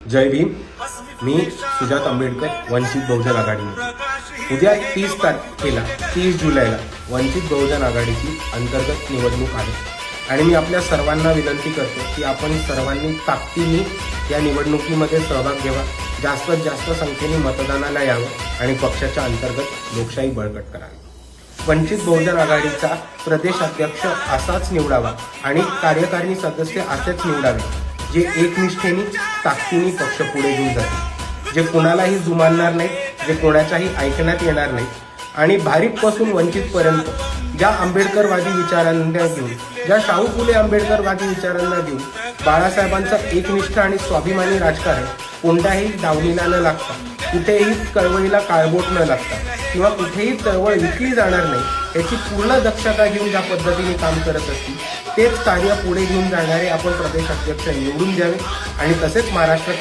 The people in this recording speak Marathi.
जय भीम. मी सुजात आंबेडकर, वंचित बहुजन आघाडी. उद्या 30 जुलैला वंचित बहुजन आघाडीची अंतर्गत निवडणूक आहे आणि मी आपल्या सर्वांना विनंती करतो की आपण सर्वांनी ताकदीने या निवडणुकीमध्ये सहभाग घ्यावा, जास्तीत जास्त संख्येने मतदानाला यावं आणि पक्षाच्या अंतर्गत लोकशाही बळकट करावी. वंचित बहुजन आघाडीचा प्रदेश अध्यक्ष असाच निवडावा आणि कार्यकारिणी सदस्य असेच निवडावे जे एकनिष्ठेने ताकदीने पक्ष पुढे घेऊन जातील, जे कोणालाही जुमानणार नाही, जे कोणाच्याही ऐकण्यात येणार नाही आणि भारीपासून वंचितपर्यंत ज्या आंबेडकरवादी विचारांना घेऊन, ज्या शाहू फुले आंबेडकरवादी विचारांना घेऊन बाळासाहेबांचा एकनिष्ठ आणि स्वाभिमानी राजकारण कोणत्याही दावणीला न लागता, कुठेही चळवळीला काळबोट न लागता किंवा कुठेही चळवळ विकली जाणार नाही याची पूर्ण दक्षता घेऊन ज्या पद्धतीने काम करत असतील तेच कार्य पुढे घेऊन जाणारे आपण प्रदेश अध्यक्ष निवडून द्यावे आणि तसेच महाराष्ट्र